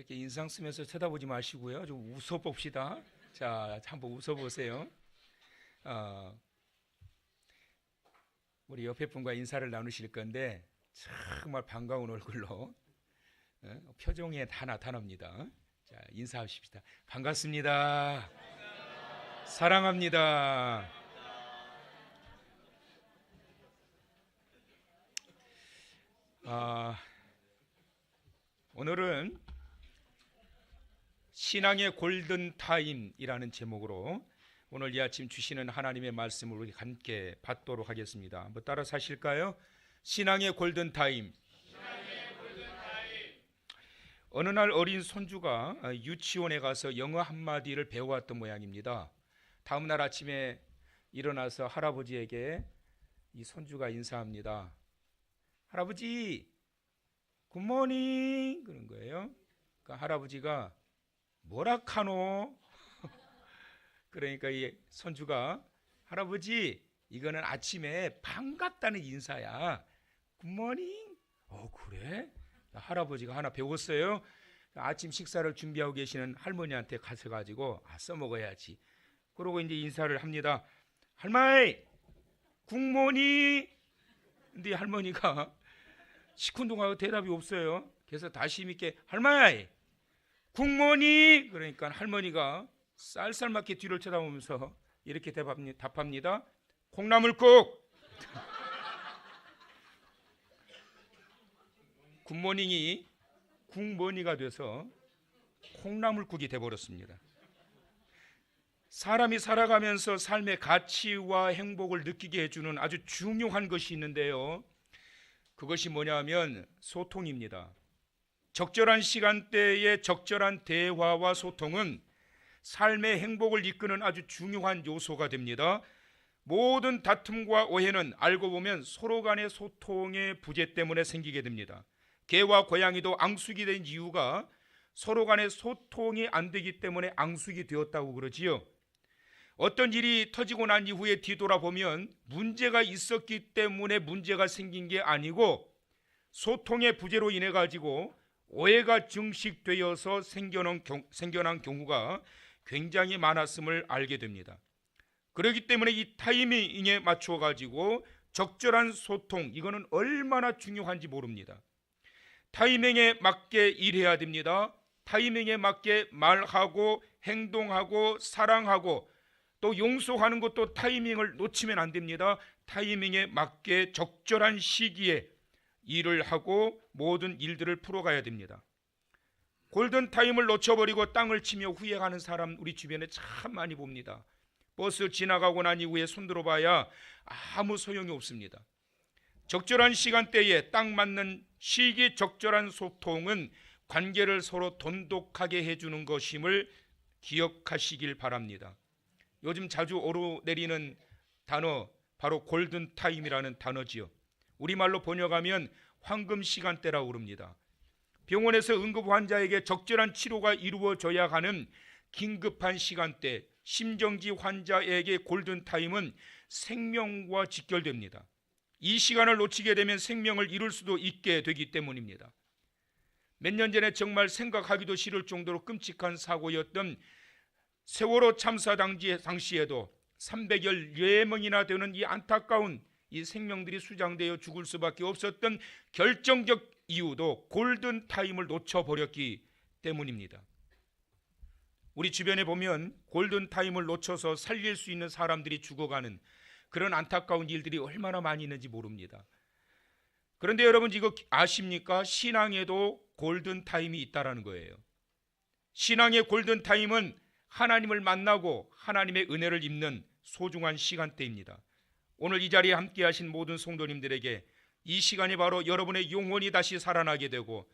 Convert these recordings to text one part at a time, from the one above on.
이렇게 인상 쓰면서 쳐다보지 마시고요. 좀 웃어봅시다. 자, 한번 웃어보세요. 우리 옆에 분과 인사를 나누실 건데 정말 반가운 얼굴로 표정에 다 나타납니다. 자, 인사하십시다. 반갑습니다. 사랑합니다. 오늘은 신앙의 골든타임이라는 제목으로 오늘 이 아침 주시는 하나님의 말씀을 우리 함께 받도록 하겠습니다. 한번 따라서 하실까요? 신앙의 골든타임. 어느 날 어린 손주가 유치원에 가서 영어 한마디를 배워왔던 모양입니다. 다음 날 아침에 일어나서 할아버지에게 이 손주가 인사합니다. 할아버지, 굿모닝 그런 거예요. 그러니까 할아버지가 뭐라카노? 그러니까 이 손주가 할아버지, 이거는 아침에 반갑다는 인사야. 굿모닝. 그래? 할아버지가 하나 배웠어요. 아침 식사를 준비하고 계시는 할머니한테 가셔가지고 써먹어야지. 그러고 이제 인사를 합니다. 할머니, 굿모닝. 근데 할머니가 시큰둥하고 대답이 없어요. 그래서 다시 믿게 할머니, 굿모닝. 그러니까 할머니가 쌀쌀맞게 뒤를 쳐다보면서 이렇게 답합니다. 콩나물국. 굿모닝이 국머니가 돼서 콩나물국이 돼버렸습니다. 사람이 살아가면서 삶의 가치와 행복을 느끼게 해주는 아주 중요한 것이 있는데요. 그것이 뭐냐면 소통입니다. 적절한 시간대에 적절한 대화와 소통은 삶의 행복을 이끄는 아주 중요한 요소가 됩니다. 모든 다툼과 오해는 알고 보면 서로 간의 소통의 부재 때문에 생기게 됩니다. 개와 고양이도 앙숙이 된 이유가 서로 간의 소통이 안 되기 때문에 앙숙이 되었다고 그러지요. 어떤 일이 터지고 난 이후에 뒤돌아보면 문제가 있었기 때문에 문제가 생긴 게 아니고 소통의 부재로 인해 가지고 오해가 증식되어서 생겨난 경우가 굉장히 많았음을 알게 됩니다. 그렇기 때문에 이 타이밍에 맞춰 가지고 적절한 소통, 이거는 얼마나 중요한지 모릅니다. 타이밍에 맞게 일해야 됩니다. 타이밍에 맞게 말하고 행동하고 사랑하고 또 용서하는 것도 타이밍을 놓치면 안 됩니다. 타이밍에 맞게 적절한 시기에 일을 하고 모든 일들을 풀어가야 됩니다. 골든타임을 놓쳐버리고 땅을 치며 후회하는 사람 우리 주변에 참 많이 봅니다. 버스 지나가고 난 이후에 손들어봐야 아무 소용이 없습니다. 적절한 시간대에 딱 맞는 시기 적절한 소통은 관계를 서로 돈독하게 해주는 것임을 기억하시길 바랍니다. 요즘 자주 오르내리는 단어 바로 골든타임이라는 단어지요. 우리말로 번역하면 황금 시간대라고 그럽니다. 병원에서 응급 환자에게 적절한 치료가 이루어져야 하는 긴급한 시간대, 심정지 환자에게 골든타임은 생명과 직결됩니다. 이 시간을 놓치게 되면 생명을 잃을 수도 있게 되기 때문입니다. 몇 년 전에 정말 생각하기도 싫을 정도로 끔찍한 사고였던 세월호 참사 당시에도 314명이나 되는 이 안타까운 이 생명들이 수장되어 죽을 수밖에 없었던 결정적 이유도 골든타임을 놓쳐버렸기 때문입니다. 우리 주변에 보면 골든타임을 놓쳐서 살릴 수 있는 사람들이 죽어가는 그런 안타까운 일들이 얼마나 많이 있는지 모릅니다. 그런데 여러분 이거 아십니까? 신앙에도 골든타임이 있다는 거예요. 신앙의 골든타임은 하나님을 만나고 하나님의 은혜를 입는 소중한 시간대입니다. 오늘 이 자리에 함께 하신 모든 성도님들에게 이 시간이 바로 여러분의 영혼이 다시 살아나게 되고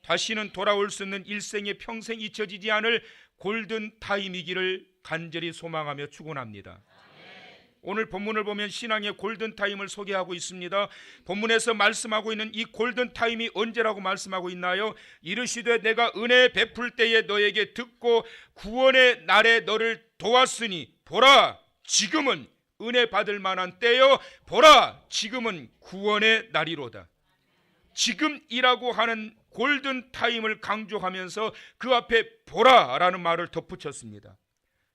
다시는 돌아올 수 있는 일생의 평생 잊혀지지 않을 골든타임이기를 간절히 소망하며 축원합니다. 오늘 본문을 보면 신앙의 골든타임을 소개하고 있습니다. 본문에서 말씀하고 있는 이 골든타임이 언제라고 말씀하고 있나요? 이르시되 내가 은혜 베풀 때에 너에게 듣고 구원의 날에 너를 도왔으니 보라 지금은 은혜 받을 만한 때요 보라 지금은 구원의 날이로다. 지금이라고 하는 골든 타임을 강조하면서 그 앞에 보라라는 말을 덧붙였습니다.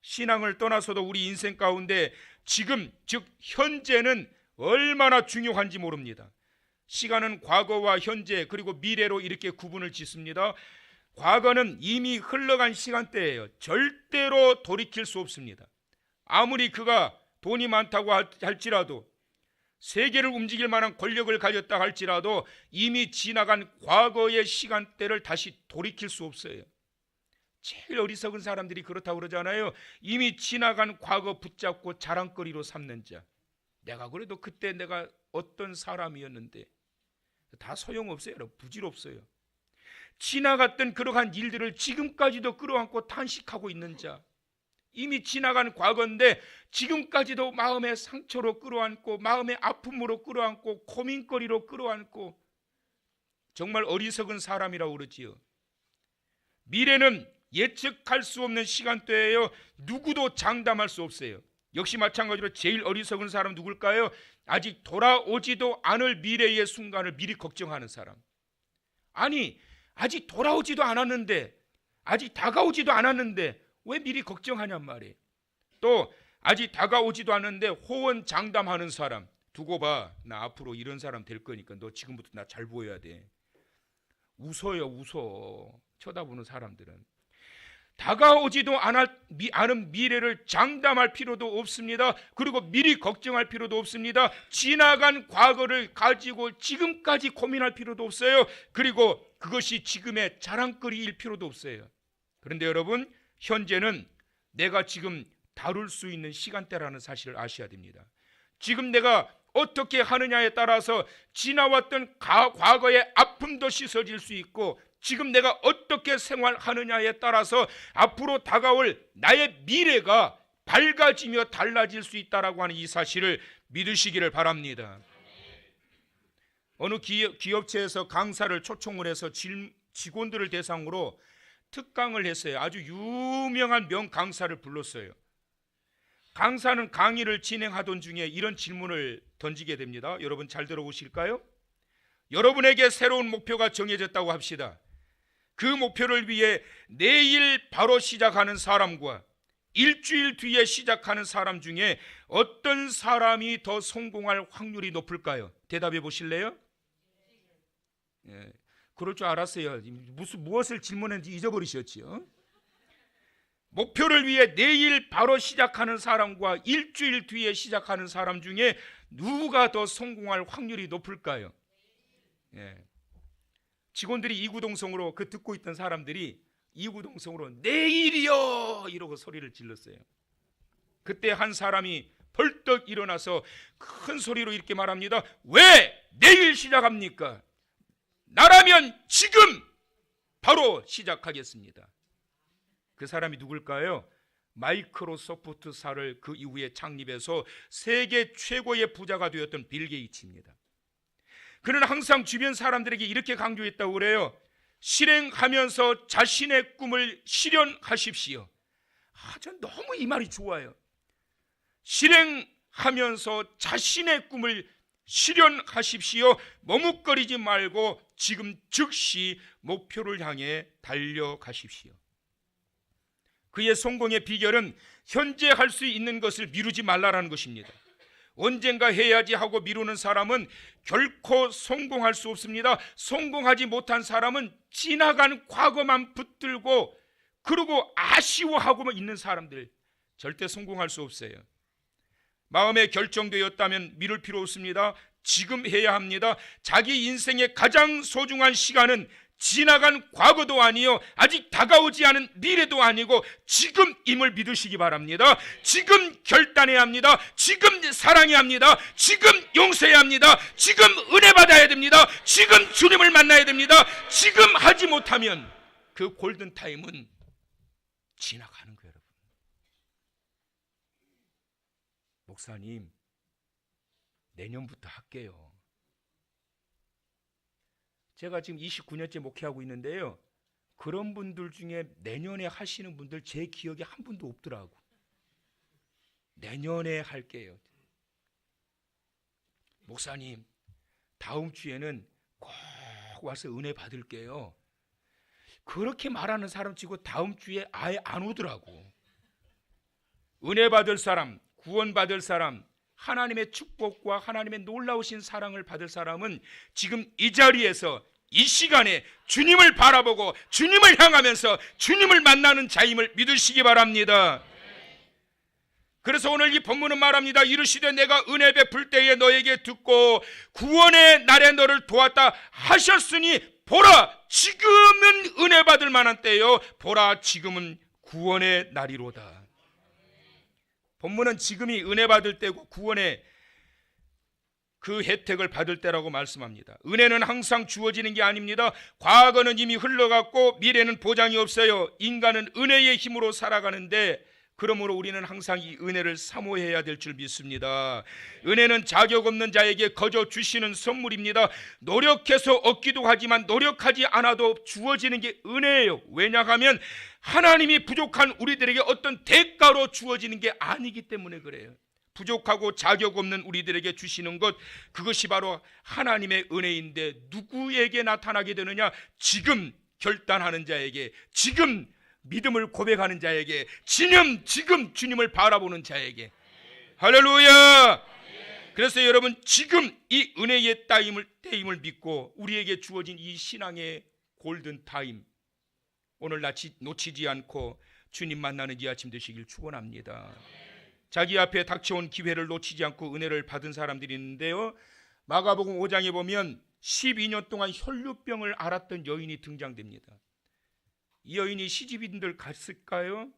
신앙을 떠나서도 우리 인생 가운데 지금 즉 현재는 얼마나 중요한지 모릅니다. 시간은 과거와 현재 그리고 미래로 이렇게 구분을 짓습니다. 과거는 이미 흘러간 시간대예요. 절대로 돌이킬 수 없습니다. 아무리 그가 돈이 많다고 할지라도 세계를 움직일 만한 권력을 가졌다 할지라도 이미 지나간 과거의 시간대를 다시 돌이킬 수 없어요. 제일 어리석은 사람들이 그렇다고 그러잖아요. 이미 지나간 과거 붙잡고 자랑거리로 삼는 자. 내가 그래도 그때 내가 어떤 사람이었는데 다 소용없어요. 부질없어요. 지나갔던 그러한 일들을 지금까지도 끌어안고 탄식하고 있는 자. 이미 지나간 과거인데 지금까지도 마음의 상처로 끌어안고 마음의 아픔으로 끌어안고 고민거리로 끌어안고 정말 어리석은 사람이라고 그러지요. 미래는 예측할 수 없는 시간대예요. 누구도 장담할 수 없어요. 역시 마찬가지로 제일 어리석은 사람 누굴까요? 아직 돌아오지도 않을 미래의 순간을 미리 걱정하는 사람. 아니 아직 돌아오지도 않았는데 아직 다가오지도 않았는데 왜 미리 걱정하냔 말이에요. 또 아직 다가오지도 않는데 호언장담하는 사람. 두고 봐, 나 앞으로 이런 사람 될 거니까 너 지금부터 나 잘 보여야 돼. 웃어요. 웃어. 쳐다보는 사람들은. 다가오지도 않은 미래를 장담할 필요도 없습니다. 그리고 미리 걱정할 필요도 없습니다. 지나간 과거를 가지고 지금까지 고민할 필요도 없어요. 그리고 그것이 지금의 자랑거리일 필요도 없어요. 그런데 여러분, 현재는 내가 지금 다룰 수 있는 시간대라는 사실을 아셔야 됩니다. 지금 내가 어떻게 하느냐에 따라서 지나왔던 과거의 아픔도 씻어질 수 있고 지금 내가 어떻게 생활하느냐에 따라서 앞으로 다가올 나의 미래가 밝아지며 달라질 수 있다라고 하는 이 사실을 믿으시기를 바랍니다. 어느 기업체에서 강사를 초청을 해서 직원들을 대상으로 특강을 했어요. 아주 유명한 명강사를 불렀어요. 강사는 강의를 진행하던 중에 이런 질문을 던지게 됩니다. 여러분 잘 들어보실까요? 여러분에게 새로운 목표가 정해졌다고 합시다. 그 목표를 위해 내일 바로 시작하는 사람과 일주일 뒤에 시작하는 사람 중에 어떤 사람이 더 성공할 확률이 높을까요? 대답해 보실래요? 예, 그럴 줄 알았어요. 무엇을 질문했는지 잊어버리셨지요? 목표를 위해 내일 바로 시작하는 사람과 일주일 뒤에 시작하는 사람 중에 누가 더 성공할 확률이 높을까요? 예. 직원들이 이구동성으로 그 듣고 있던 사람들이 이구동성으로 내일이요 이러고 소리를 질렀어요. 그때 한 사람이 벌떡 일어나서 큰 소리로 이렇게 말합니다. 왜 내일 시작합니까? 나라면 지금 바로 시작하겠습니다. 그 사람이 누굴까요? 마이크로소프트사를 그 이후에 창립해서 세계 최고의 부자가 되었던 빌 게이츠입니다. 그는 항상 주변 사람들에게 이렇게 강조했다고 그래요. 실행하면서 자신의 꿈을 실현하십시오. 전 너무 이 말이 좋아요. 실행하면서 자신의 꿈을 실현하십시오. 머뭇거리지 말고 지금 즉시 목표를 향해 달려가십시오. 그의 성공의 비결은 현재 할 수 있는 것을 미루지 말라라는 것입니다. 언젠가 해야지 하고 미루는 사람은 결코 성공할 수 없습니다. 성공하지 못한 사람은 지나간 과거만 붙들고 그러고 아쉬워하고만 있는 사람들, 절대 성공할 수 없어요. 마음에 결정되었다면 미룰 필요 없습니다. 지금 해야 합니다. 자기 인생의 가장 소중한 시간은 지나간 과거도 아니요 아직 다가오지 않은 미래도 아니고 지금임을 믿으시기 바랍니다. 지금 결단해야 합니다. 지금 사랑해야 합니다. 지금 용서해야 합니다. 지금 은혜 받아야 됩니다. 지금 주님을 만나야 됩니다. 지금 하지 못하면 그 골든타임은 지나가는 거예요. 여러분, 목사님 내년부터 할게요. 제가 지금 29년째 목회하고 있는데요, 그런 분들 중에 내년에 하시는 분들 제 기억에 한 분도 없더라고. 내년에 할게요. 목사님 다음 주에는 꼭 하고 와서 은혜 받을게요. 그렇게 말하는 사람 치고 다음 주에 아예 안 오더라고. 은혜 받을 사람, 구원 받을 사람, 하나님의 축복과 하나님의 놀라우신 사랑을 받을 사람은 지금 이 자리에서 이 시간에 주님을 바라보고 주님을 향하면서 주님을 만나는 자임을 믿으시기 바랍니다. 그래서 오늘 이 본문은 말합니다. 이르시되 내가 은혜 베풀 때에 너에게 듣고 구원의 날에 너를 도왔다 하셨으니 보라 지금은 은혜 받을 만한 때요 보라 지금은 구원의 날이로다. 본문은 지금이 은혜 받을 때고 구원의 그 혜택을 받을 때라고 말씀합니다. 은혜는 항상 주어지는 게 아닙니다. 과거는 이미 흘러갔고 미래는 보장이 없어요. 인간은 은혜의 힘으로 살아가는데 그러므로 우리는 항상 이 은혜를 사모해야 될 줄 믿습니다. 은혜는 자격 없는 자에게 거저 주시는 선물입니다. 노력해서 얻기도 하지만 노력하지 않아도 주어지는 게 은혜예요. 왜냐하면 하나님이 부족한 우리들에게 어떤 대가로 주어지는 게 아니기 때문에 그래요. 부족하고 자격 없는 우리들에게 주시는 것, 그것이 바로 하나님의 은혜인데 누구에게 나타나게 되느냐? 지금 결단하는 자에게, 지금 믿음을 고백하는 자에게, 지금 주님을 바라보는 자에게. 할렐루야. 그래서 여러분 지금 이 은혜의 때임을 믿고 우리에게 주어진 이 신앙의 골든 타임 오늘 놓치지 않고 주님 만나는 이 아침 되시길 축원합니다. 자기 앞에 닥쳐온 기회를 놓치지 않고 은혜를 받은 사람들이 있는데요, 마가복음 5장에 보면 12년 동안 혈루병을 앓았던 여인이 등장됩니다. 이 여인이 시집인들 갔을까요?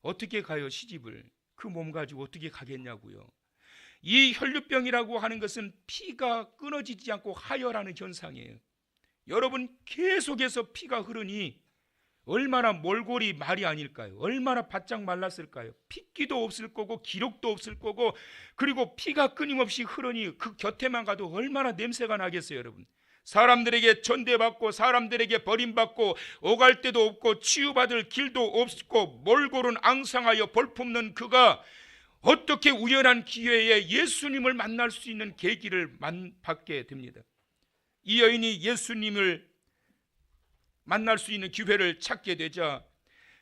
어떻게 가요? 시집을 그 몸 가지고 어떻게 가겠냐고요. 이 혈루병이라고 하는 것은 피가 끊어지지 않고 하혈하는 현상이에요. 여러분 계속해서 피가 흐르니 얼마나 몰골이 말이 아닐까요? 얼마나 바짝 말랐을까요? 핏기도 없을 거고 기력도 없을 거고, 그리고 피가 끊임없이 흐르니 그 곁에만 가도 얼마나 냄새가 나겠어요. 여러분 사람들에게 전대받고 사람들에게 버림받고 오갈 데도 없고 치유받을 길도 없고 몰골은 앙상하여 볼품는 그가 어떻게 우연한 기회에 예수님을 만날 수 있는 계기를 받게 됩니다. 이 여인이 예수님을 만날 수 있는 기회를 찾게 되자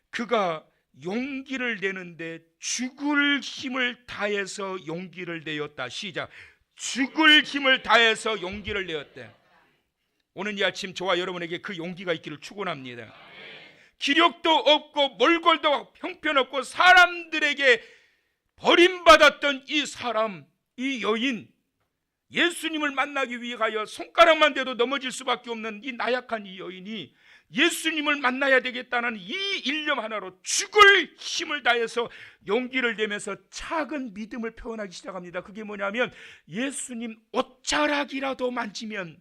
그가 용기를 내는데 죽을 힘을 다해서 용기를 내었다. 시작. 죽을 힘을 다해서 용기를 내었대. 오늘 이 아침 저와 여러분에게 그 용기가 있기를 축원합니다. 기력도 없고 몰골도 형편없고 사람들에게 버림받았던 이 사람, 이 여인, 예수님을 만나기 위하여 손가락만 대도 넘어질 수밖에 없는 이 나약한 이 여인이 예수님을 만나야 되겠다는 이 일념 하나로 죽을 힘을 다해서 용기를 내면서 작은 믿음을 표현하기 시작합니다. 그게 뭐냐면 예수님 옷자락이라도 만지면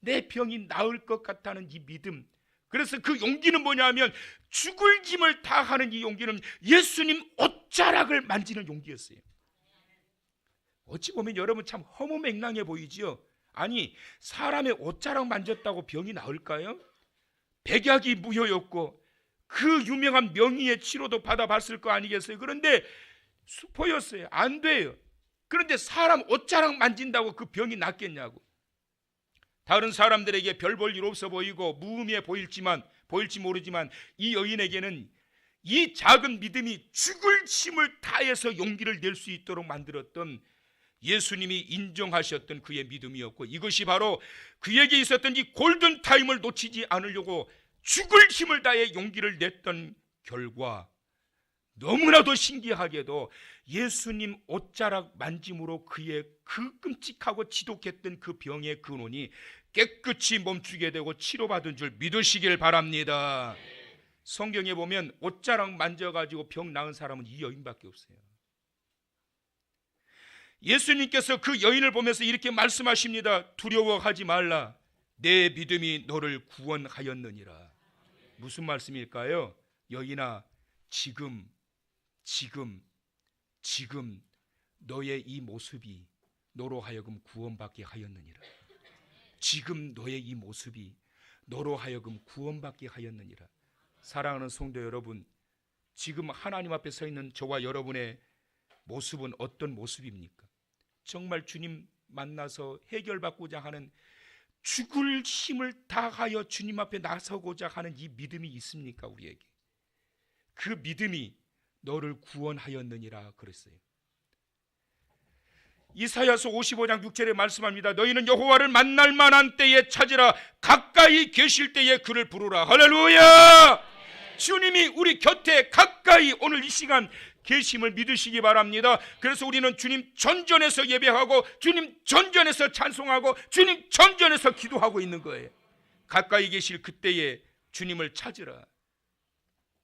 내 병이 나을 것 같다는 이 믿음. 그래서 그 용기는 뭐냐면 죽을 힘을 다하는 이 용기는 예수님 옷자락을 만지는 용기였어요. 어찌 보면 여러분 참 허무맹랑해 보이지요. 아니 사람의 옷자락 만졌다고 병이 나을까요? 백약이 무효였고 그 유명한 명의의 치료도 받아봤을 거 아니겠어요? 그런데 수포였어요. 안 돼요. 그런데 사람 옷자락 만진다고 그 병이 낫겠냐고. 다른 사람들에게 별 볼 일 없어 보이고 무의미해 보일지 모르지만 이 여인에게는 이 작은 믿음이 죽을 힘을 다해서 용기를 낼 수 있도록 만들었던 예수님이 인정하셨던 그의 믿음이었고, 이것이 바로 그에게 있었던 이 골든타임을 놓치지 않으려고 죽을 힘을 다해 용기를 냈던 결과, 너무나도 신기하게도 예수님 옷자락 만짐으로 그의 그 끔찍하고 지독했던 그 병의 근원이 깨끗이 멈추게 되고 치료받은 줄 믿으시길 바랍니다. 성경에 보면 옷자락 만져가지고 병 나은 사람은 이 여인밖에 없어요. 예수님께서 그 여인을 보면서 이렇게 말씀하십니다. 두려워하지 말라. 내 믿음이 너를 구원하였느니라. 무슨 말씀일까요? 여인아, 지금 너의 이 모습이 너로 하여금 구원받게 하였느니라. 지금 너의 이 모습이 너로 하여금 구원받게 하였느니라. 사랑하는 성도 여러분, 지금 하나님 앞에 서 있는 저와 여러분의 모습은 어떤 모습입니까? 정말 주님 만나서 해결받고자 하는 죽을 힘을 다하여 주님 앞에 나서고자 하는 이 믿음이 있습니까? 우리에게 그 믿음이 너를 구원하였느니라 그랬어요. 이사야서 55장 6절에 말씀합니다. 너희는 여호와를 만날 만한 때에 찾으라. 가까이 계실 때에 그를 부르라. 할렐루야. 주님이 우리 곁에 가까이 오늘 이 시간 계심을 믿으시기 바랍니다. 그래서 우리는 주님 전전에서 예배하고 주님 전전에서 찬송하고 주님 전전에서 기도하고 있는 거예요. 가까이 계실 그때에 주님을 찾으라.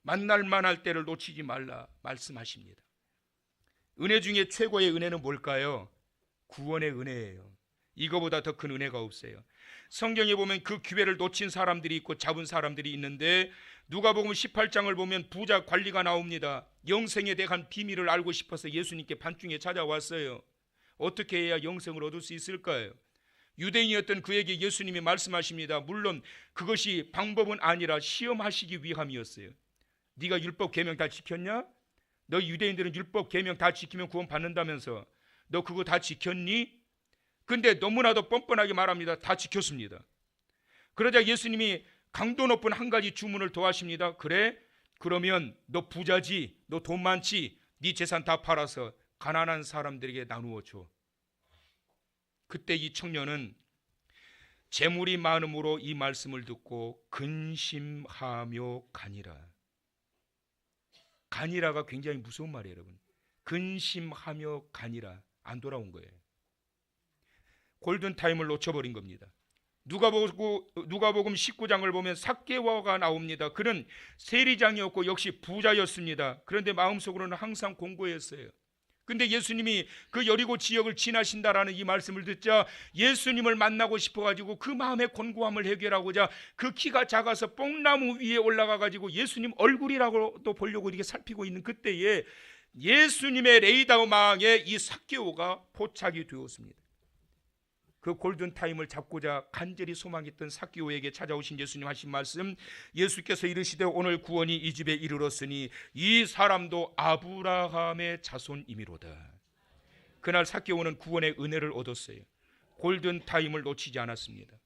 만날 만할 때를 놓치지 말라 말씀하십니다. 은혜 중에 최고의 은혜는 뭘까요? 구원의 은혜예요. 이거보다 더 큰 은혜가 없어요. 성경에 보면 그 기회를 놓친 사람들이 있고 잡은 사람들이 있는데 누가복음 18장을 보면 부자 관리가 나옵니다. 영생에 대한 비밀을 알고 싶어서 예수님께 밤중에 찾아왔어요. 어떻게 해야 영생을 얻을 수 있을까요? 유대인이었던 그에게 예수님이 말씀하십니다. 물론 그것이 방법은 아니라 시험하시기 위함이었어요. 네가 율법 계명 다 지켰냐? 너 유대인들은 율법 계명 다 지키면 구원 받는다면서 너 그거 다 지켰니? 근데 너무나도 뻔뻔하게 말합니다. 다 지켰습니다. 그러자 예수님이 강도 높은 한 가지 주문을 더하십니다. 그래? 그러면 너 부자지? 너 돈 많지? 네 재산 다 팔아서 가난한 사람들에게 나누어 줘. 그때 이 청년은 재물이 많음으로 이 말씀을 듣고 근심하며 가니라. 가니라가 굉장히 무서운 말이에요, 여러분. 근심하며 가니라. 안 돌아온 거예요. 골든타임을 놓쳐버린 겁니다. 누가복음 19장을 보면 삭개오가 나옵니다. 그는 세리장이었고 역시 부자였습니다. 그런데 마음속으로는 항상 공고했어요. 근데 예수님이 그 여리고 지역을 지나신다라는 이 말씀을 듣자 예수님을 만나고 싶어가지고 그 마음의 곤고함을 해결하고자 그 키가 작아서 뽕나무 위에 올라가가지고 예수님 얼굴이라고도 보려고 이렇게 살피고 있는 그때에 예수님의 레이다망에 이 삭개오가 포착이 되었습니다. 그 골든타임을 잡고자 간절히 소망했던 삭개오에게 찾아오신 예수님 하신 말씀, 예수께서 이르시되 오늘 구원이 이 집에 이르렀으니 이 사람도 아브라함의 자손이미로다. 그날 삭개오는 구원의 은혜를 얻었어요. 골든타임을 놓치지 않았습니다.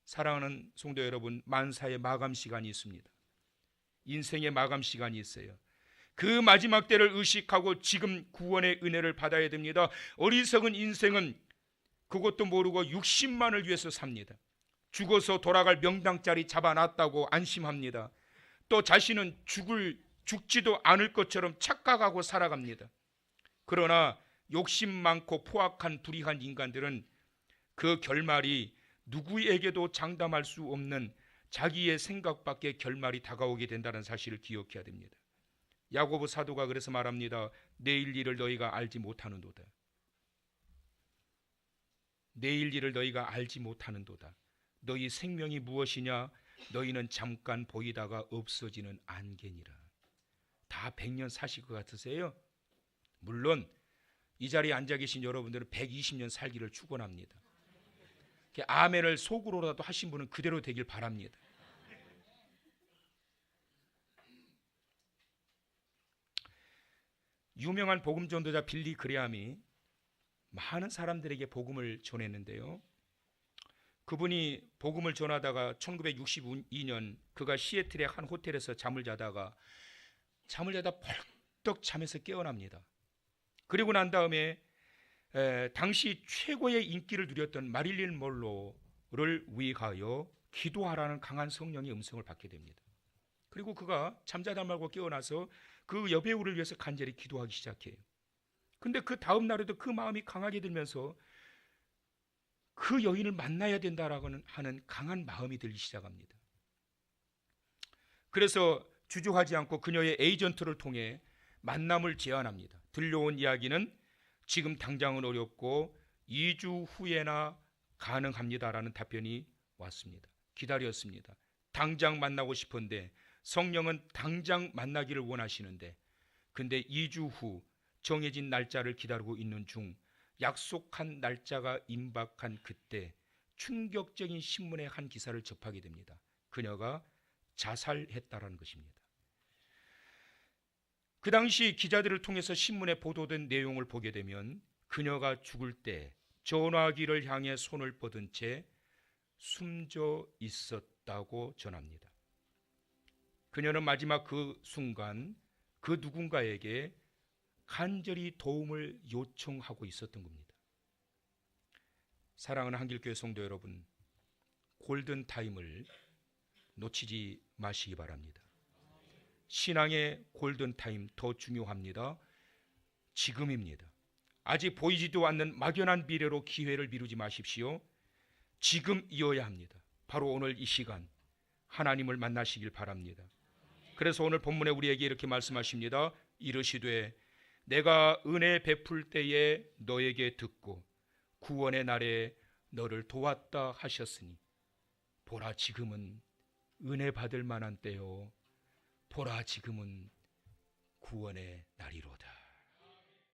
사랑하는 성도 여러분, 만사의 마감 시간이 있습니다. 인생의 마감 시간이 있어요. 그 마지막 때를 의식하고 지금 구원의 은혜를 받아야 됩니다. 어리석은 인생은 그것도 모르고 60만을 위해서 삽니다. 죽어서 돌아갈 명당자리 잡아놨다고 안심합니다. 또 자신은 죽지도 않을 것처럼 착각하고 살아갑니다. 그러나 욕심 많고 포악한 불의한 인간들은 그 결말이 누구에게도 장담할 수 없는 자기의 생각밖에 결말이 다가오게 된다는 사실을 기억해야 됩니다. 야고보 사도가 그래서 말합니다. 내일 일을 너희가 알지 못하는도다. 내일 일을 너희가 알지 못하는도다. 너희 생명이 무엇이냐? 너희는 잠깐 보이다가 없어지는 안개니라. 다 100년 사실 것 같으세요? 물론 이 자리에 앉아 계신 여러분들은 120년 살기를 축원합니다. 아멘을 속으로라도 하신 분은 그대로 되길 바랍니다. 유명한 복음 전도자 빌리 그레함이 많은 사람들에게 복음을 전했는데요. 그분이 복음을 전하다가 1962년 그가 시애틀의 한 호텔에서 잠을 자다 벌떡 잠에서 깨어납니다. 그리고 난 다음에 당시 최고의 인기를 누렸던 마릴린 먼로를 위하여 기도하라는 강한 성령의 음성을 받게 됩니다. 그리고 그가 잠자다 말고 깨어나서 그 여배우를 위해서 간절히 기도하기 시작해요. 근데 그 다음 날에도 그 마음이 강하게 들면서 그 여인을 만나야 된다라고 하는 강한 마음이 들기 시작합니다. 그래서 주저하지 않고 그녀의 에이전트를 통해 만남을 제안합니다. 들려온 이야기는 지금 당장은 어렵고 2주 후에나 가능합니다라는 답변이 왔습니다. 기다렸습니다. 당장 만나고 싶은데 성령은 당장 만나기를 원하시는데 근데 2주 후 정해진 날짜를 기다리고 있는 중 약속한 날짜가 임박한 그때 충격적인 신문의 한 기사를 접하게 됩니다. 그녀가 자살했다라는 것입니다. 그 당시 기자들을 통해서 신문에 보도된 내용을 보게 되면 그녀가 죽을 때 전화기를 향해 손을 뻗은 채 숨져 있었다고 전합니다. 그녀는 마지막 그 순간 그 누군가에게 간절히 도움을 요청하고 있었던 겁니다. 사랑하는 한길교회 성도 여러분, 골든타임을 놓치지 마시기 바랍니다. 신앙의 골든타임 더 중요합니다. 지금입니다. 아직 보이지도 않는 막연한 미래로 기회를 미루지 마십시오. 지금이어야 합니다. 바로 오늘 이 시간 하나님을 만나시길 바랍니다. 그래서 오늘 본문에 우리에게 이렇게 말씀하십니다. 이르시되 내가 은혜 베풀 때에 너에게 듣고 구원의 날에 너를 도왔다 하셨으니 보라 지금은 은혜 받을 만한 때요 보라 지금은 구원의 날이로다.